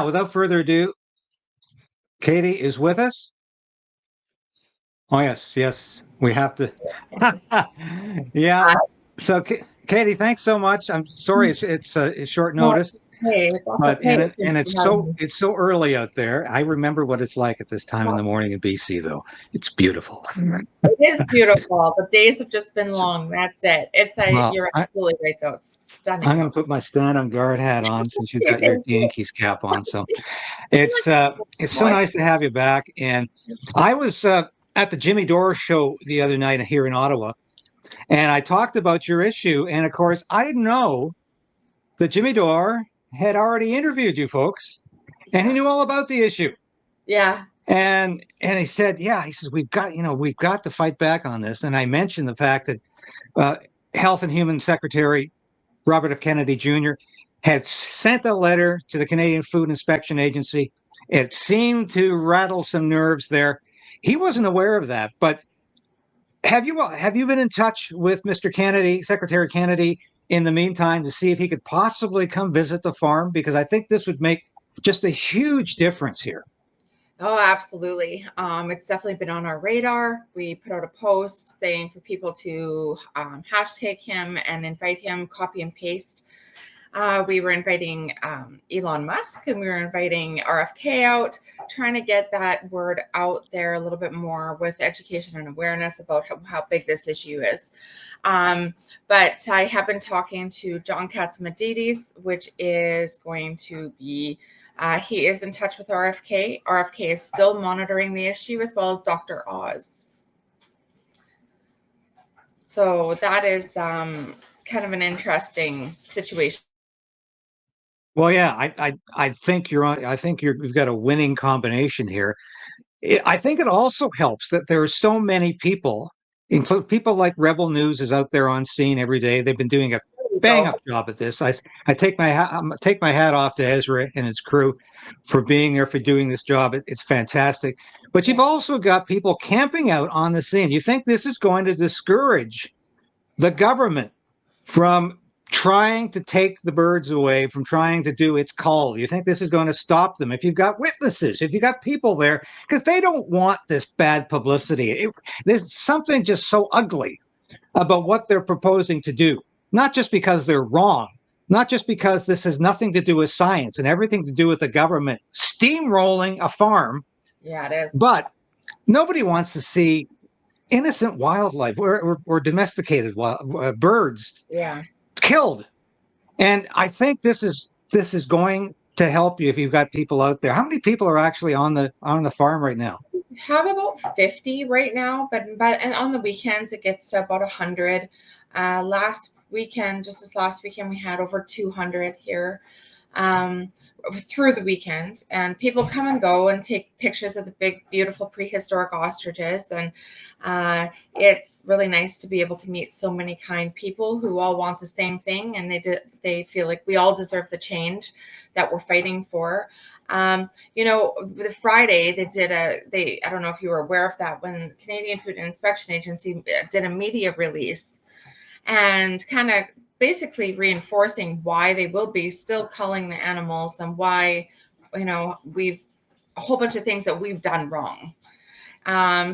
Without further ado, Katie is with us. Oh, yes, yes, we have to. Yeah. Uh, So, Katie, thanks so much. I'm sorry it's short no, notice, that's but okay. Thanks and for having me. it's so early out there. I remember what it's like at this time in Well, the morning in BC, though. It's beautiful. it is beautiful. The days have just been So, long. That's it. well, You're absolutely right, though. It's I'm stunning going to out. put my stand on guard hat on since you've got your Thank you. Yankees cap on. So it's so Boy, nice to have you back. And I was at the Jimmy Dore show the other night here in Ottawa, and I talked about your issue. And of course, I didn't know that Jimmy Dore had already interviewed you folks, and he yeah, knew all about the issue. yeah, And he said, yeah, he says we've got to fight back on this. And I mentioned the fact that uh, Health and Human Secretary Robert F. Kennedy Jr. had sent a letter to the Canadian Food Inspection Agency. It seemed to rattle some nerves there. He wasn't aware of that, but have you been in touch with Mr. Kennedy, Secretary Kennedy, in the meantime to see if he could possibly come visit the farm? Because I think this would make just a huge difference here. oh, absolutely. It's definitely been on our radar. We put out a post saying for people to hashtag him and invite him, copy and paste. We were inviting Elon Musk and we were inviting RFK out, trying to get that word out there a little bit more with education and awareness about how big this issue is. But I have been talking to John Katsimadidis, which is going to be, he is in touch with RFK. RFK is still monitoring the issue as well as Dr. Oz. So that is kind of an interesting situation. Well, yeah, I think you're on. I think you've got a winning combination here. I think it also helps that there are so many people, include people like Rebel News is out there on scene every day. They've been doing a There we bang go. up job at this. I take my hat off to Ezra and his crew for being there for doing this job. It's fantastic. But you've also got people camping out on the scene. You think this is going to discourage the government from trying to take the birds away, from trying to do its call? You think this is going to stop them? If you've got witnesses, if you've got people there, because they don't want this bad publicity. There's something just so ugly about what they're proposing to do, not just because they're wrong, not just because this has nothing to do with science and everything to do with the government steamrolling a farm, Yeah, it is. but nobody wants to see innocent wildlife or domesticated birds Yeah. killed. And I think this is going to help you if you've got people out there. How many people are actually on the farm right now? Have about 50 right now, but and on the weekends it gets to about 100. Last weekend, just this last weekend, we had over 200 here. Um, through the weekend, and people come and go and take pictures of the big beautiful prehistoric ostriches, and it's really nice to be able to meet so many kind people who all want the same thing, and they feel like we all deserve the change that we're fighting for. The Friday I don't know if you were aware of that, when Canadian Food Inspection Agency did a media release and kind of basically reinforcing why they will be still culling the animals, and why, we've a whole bunch of things that we've done wrong.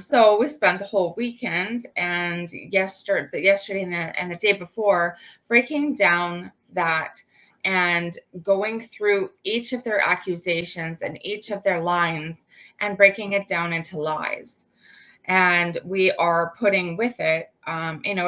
So we spent the whole weekend and yesterday and the day before breaking down that and going through each of their accusations and each of their lines and breaking it down into lies. And we are putting with it, in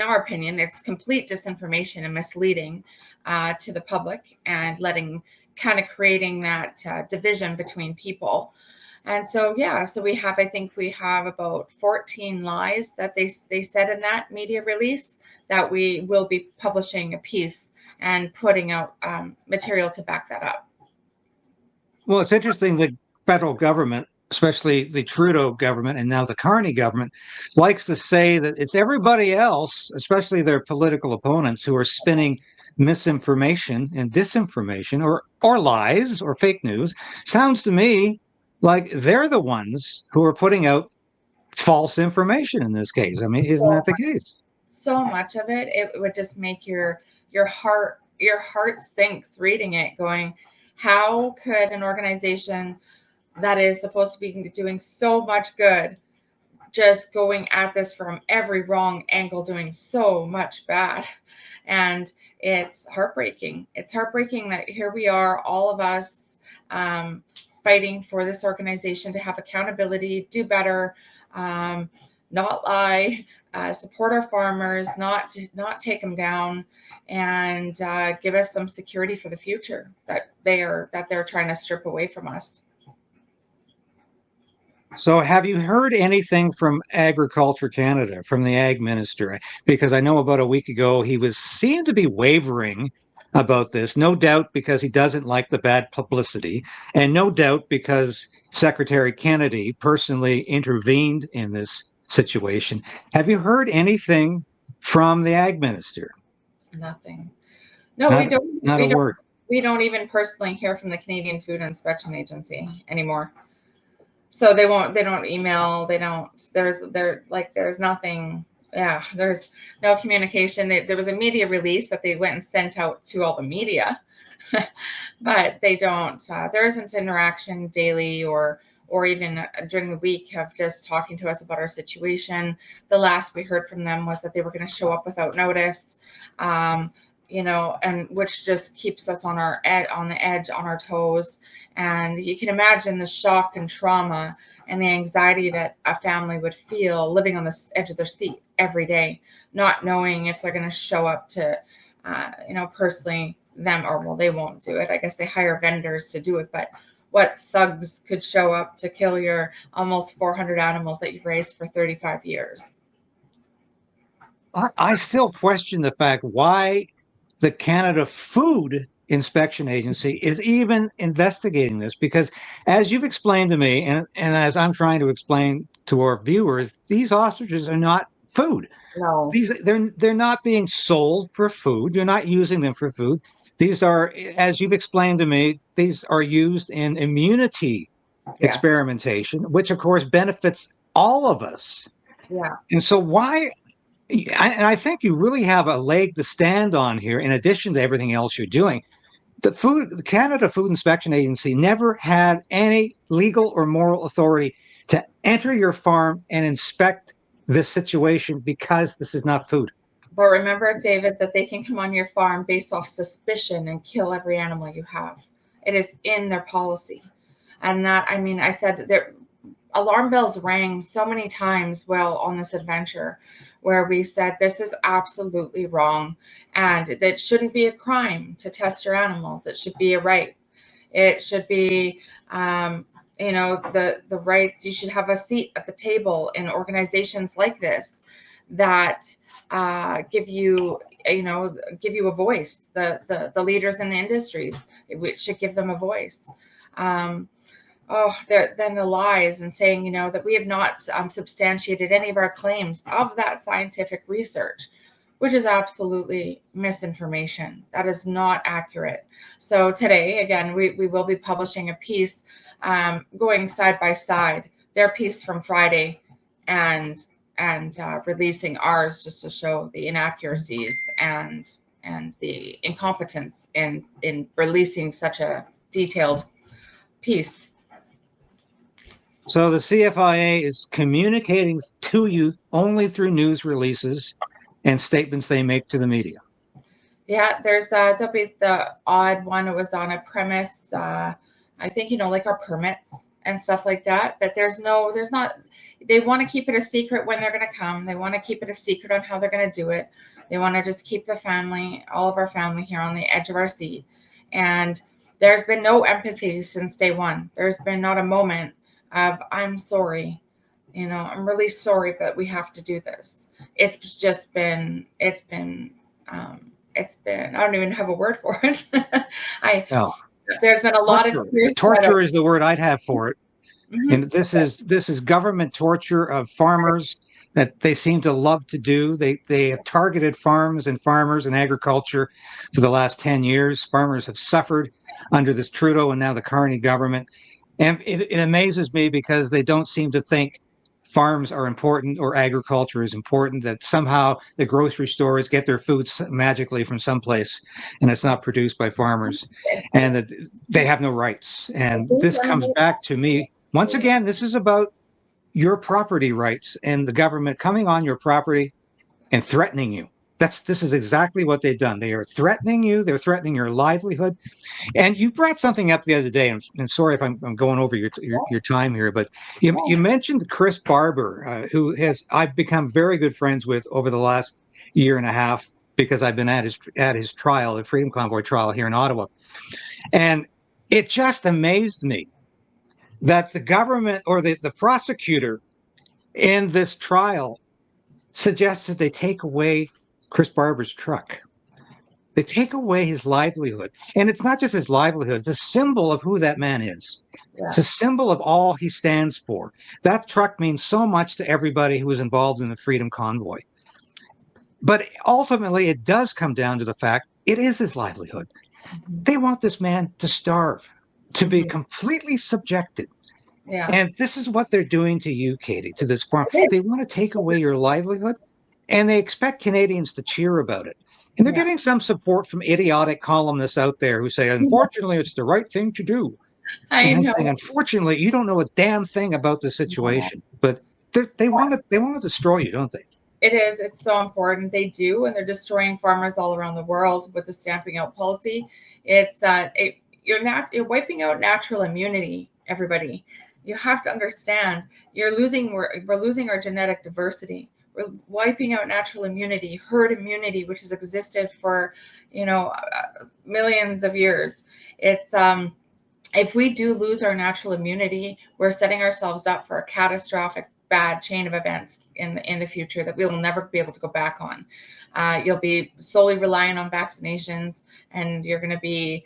our opinion, it's complete disinformation and misleading to the public, and kind of creating that division between people. And so, yeah, so I think we have about 14 lies that they said in that media release, that we will be publishing a piece and putting out material to back that up. Well, it's interesting the federal government, especially the Trudeau government and now the Carney government, likes to say that it's everybody else, especially their political opponents, who are spinning misinformation and disinformation or lies or fake news. Sounds to me like they're the ones who are putting out false information in this case. I mean, isn't that the case? So much of it would just make your heart sinks reading it, going, How could an organization that is supposed to be doing so much good just going at this from every wrong angle, doing so much bad? And it's heartbreaking. It's heartbreaking that here we are, all of us, fighting for this organization to have accountability, do better, not lie, support our farmers, not take them down, and give us some security for the future that they're trying to strip away from us. So have you heard anything from Agriculture Canada, from the Ag Minister? Because I know about a week ago he seemed to be wavering about this, no doubt because he doesn't like the bad publicity, and no doubt because Secretary Kennedy personally intervened in this situation. Have you heard anything from the Ag Minister? Nothing. No, Not, not a word. We don't even personally hear from the Canadian Food Inspection Agency anymore. So they don't email, there's nothing. Yeah, there's no communication. There was a media release that they went and sent out to all the media, but they don't, there isn't interaction daily or even during the week of just talking to us about our situation. The last we heard from them was that they were going to show up without notice. And which just keeps us on the edge, on our toes. And you can imagine the shock and trauma and the anxiety that a family would feel living on the edge of their seat every day, not knowing if they're going to show up to, personally them, or well, they won't do it. I guess they hire vendors to do it, but what thugs could show up to kill your almost 400 animals that you've raised for 35 years? I still question the fact why the Canada Food Inspection Agency is even investigating this, because as you've explained to me, and as I'm trying to explain to our viewers, these ostriches are not food. No. They're not being sold for food. You're not using them for food. These are, as you've explained to me, these are used in immunity experimentation, which of course benefits all of us. Yeah. And so why and I think you really have a leg to stand on here, in addition to everything else you're doing. The Canada Food Inspection Agency never had any legal or moral authority to enter your farm and inspect this situation because this is not food. But remember, David, that they can come on your farm based off suspicion and kill every animal you have. It is in their policy. And that, I mean, I said there, alarm bells rang so many times while on this adventure, where we said this is absolutely wrong, and that shouldn't be a crime to test your animals. It should be a right. It should be, the rights. You should have a seat at the table in organizations like this that give you a voice. The leaders in the industries, it should give them a voice. Then the lies and saying, that we have not substantiated any of our claims of that scientific research, which is absolutely misinformation. That is not accurate. So today, again, we will be publishing a piece going side by side, their piece from Friday and releasing ours, just to show the inaccuracies and the incompetence in releasing such a detailed piece. So the CFIA is communicating to you only through news releases and statements they make to the media. Yeah, there'll be the odd one. It was on a premise, I think, like our permits and stuff like that. But there's not, they want to keep it a secret when they're going to come. They want to keep it a secret on how they're going to do it. They want to just keep all of our family here on the edge of our seat. And there's been no empathy since day one. There's been not a moment of, I'm sorry, I'm really sorry, but we have to do this. It's been, I don't even have a word for it. There's been a lot of torture is the word I'd have for it. Mm-hmm. And this is government torture of farmers that they seem to love to do. They have targeted farms and farmers and agriculture for the last 10 years. Farmers have suffered under this Trudeau and now the Carney government. And it amazes me because they don't seem to think farms are important or agriculture is important, that somehow the grocery stores get their food magically from someplace and it's not produced by farmers, and that they have no rights. And this comes back to me. Once again, this is about your property rights and the government coming on your property and threatening you. This is exactly what they've done. They are threatening you. They're threatening your livelihood. And you brought something up the other day, and sorry if I'm going over your time here, but you mentioned Chris Barber, who I've become very good friends with over the last year and a half because I've been at his trial, the Freedom Convoy trial here in Ottawa, and it just amazed me that the government or the prosecutor in this trial suggests that they take away Chris Barber's truck. They take away his livelihood. And it's not just his livelihood, it's a symbol of who that man is. Yeah. It's a symbol of all he stands for. That truck means so much to everybody who was involved in the Freedom Convoy. But ultimately, it does come down to the fact it is his livelihood. Mm-hmm. They want this man to starve, to be completely subjected. Yeah. And this is what they're doing to you, Katie, to this farm. They want to take away your livelihood, and they expect Canadians to cheer about it. And they're getting some support from idiotic columnists out there who say, unfortunately, it's the right thing to do. I'm saying, unfortunately, you don't know a damn thing about the situation. But they want to destroy you, don't they? It is. It's so important. They do, and they're destroying farmers all around the world with the stamping out policy. It's you're wiping out natural immunity, everybody. You have to understand we're losing our genetic diversity. We're wiping out natural immunity, herd immunity, which has existed for, millions of years. It's if we do lose our natural immunity, we're setting ourselves up for a catastrophic bad chain of events in the future that we will never be able to go back on. You'll be solely relying on vaccinations, and you're going to be,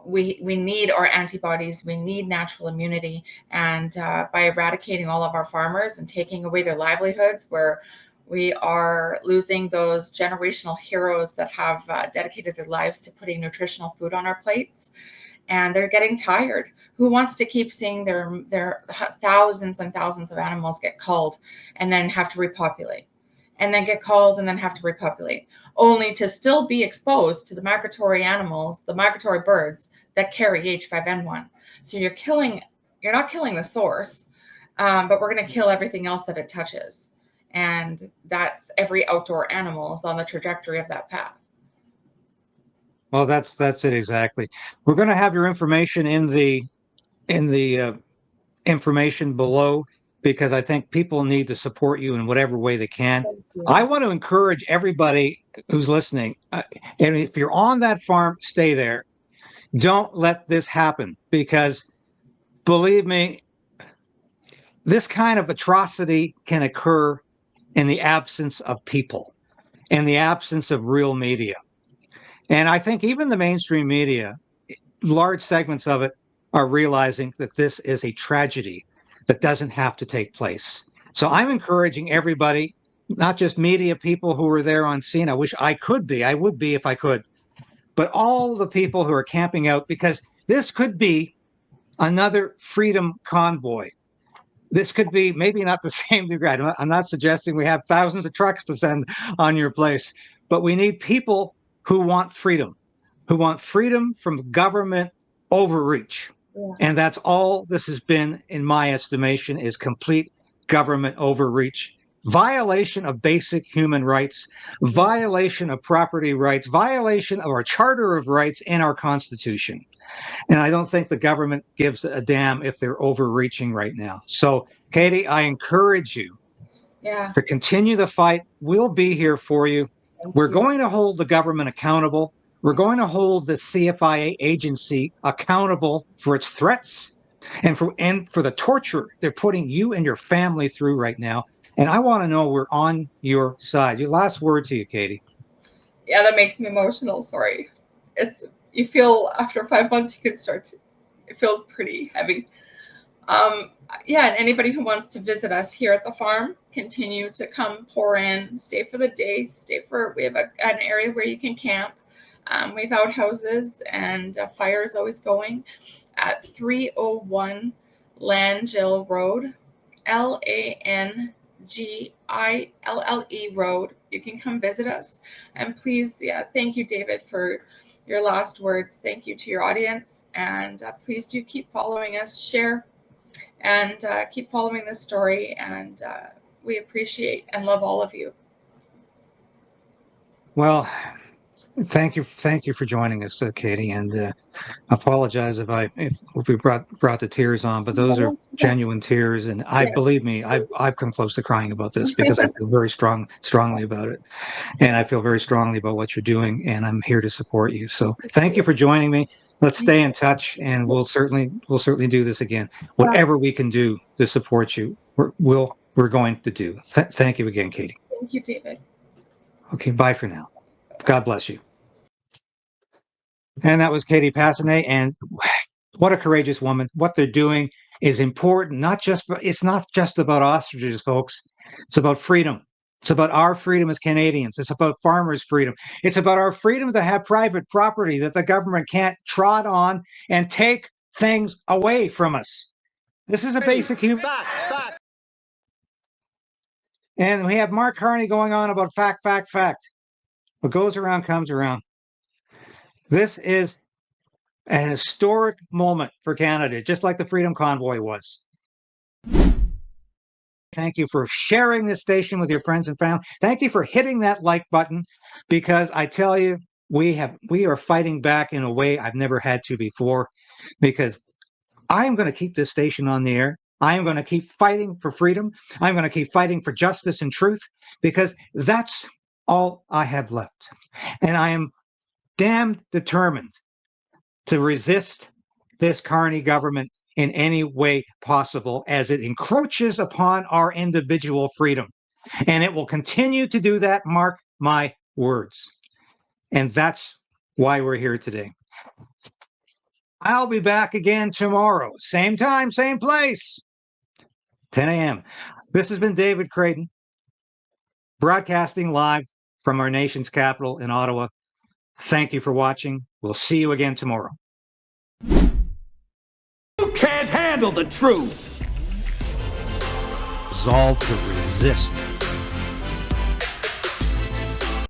we need our antibodies. We need natural immunity. And by eradicating all of our farmers and taking away their livelihoods, where we are losing those generational heroes that have dedicated their lives to putting nutritional food on our plates. And they're getting tired. Who wants to keep seeing their thousands and thousands of animals get culled and then have to repopulate, and then get culled and then have to repopulate, only to still be exposed to the migratory animals, the migratory birds that carry H5N1. So you're not killing the source, but we're going to kill everything else that it touches. And that's every outdoor animal is on the trajectory of that path. Well, that's it exactly. We're going to have your information in the information below, because I think people need to support you in whatever way they can. I want to encourage everybody who's listening, and if you're on that farm, stay there. Don't let this happen, because believe me, this kind of atrocity can occur in the absence of people, in the absence of real media. And I think even the mainstream media, large segments of it, are realizing that this is a tragedy that doesn't have to take place. So I'm encouraging everybody, not just media people who are there on scene. I wish I could be. I would be if I could. But all the people who are camping out, because this could be another freedom convoy. This could be maybe not the same degree. I'm not suggesting we have thousands of trucks to send on your place, but we need people who want freedom from government overreach. Yeah. And that's all this has been, in my estimation, is complete government overreach, violation of basic human rights, violation of property rights, violation of our Charter of Rights and our Constitution. And I don't think the government gives a damn if they're overreaching right now. So, Katie, I encourage you to continue the fight. We'll be here for you. We're going to hold the government accountable. We're going to hold the CFIA agency accountable for its threats and for the torture they're putting you and your family through right now. And I want to know we're on your side. Your last word to you, Katie. Yeah, that makes me emotional. Sorry. You feel after 5 months, it feels pretty heavy. And anybody who wants to visit us here at the farm, continue to come pour in, stay for the day, we have an area where you can camp. We have outhouses, and fire is always going at 301 Langill Road. Langille Road. You can come visit us. And please, thank you, David, for your last words. Thank you to your audience. And please do keep following us, share, and keep following this story. And we appreciate and love all of you. Well, thank you for joining us, Katie, and apologize if we brought the tears on, but those are genuine tears, and believe me, I've come close to crying about this because I feel very strongly about it, and I feel very strongly about what you're doing, and I'm here to support you. So thank you for joining me. Let's stay in touch, and we'll certainly do this again. Whatever we can do to support you, we're going to do. Thank you again, Katie. Thank you, David. Okay, bye for now. God bless you. And that was Katie Pasitney, and what a courageous woman. What they're doing is important. It's not just about ostriches, folks. It's about freedom. It's about our freedom as Canadians. It's about farmers' freedom. It's about our freedom to have private property that the government can't trot on and take things away from us. This is a basic human. Fact. And we have Mark Carney going on about fact. What goes around comes around. This is an historic moment for Canada, just like the Freedom Convoy was. Thank you for sharing this station with your friends and family. Thank you for hitting that like button, because I tell you, we are fighting back in a way I've never had to before, because I am going to keep this station on the air. I am going to keep fighting for freedom. I'm going to keep fighting for justice and truth, because that's all I have left. And I am damn determined to resist this Carney government in any way possible, as it encroaches upon our individual freedom. And it will continue to do that, mark my words. And that's why we're here today. I'll be back again tomorrow, same time, same place, 10 a.m. This has been David KRAYDEN, broadcasting live from our nation's capital in Ottawa. Thank you for watching. We'll see you again tomorrow. You can't handle the truth. Resolve to resist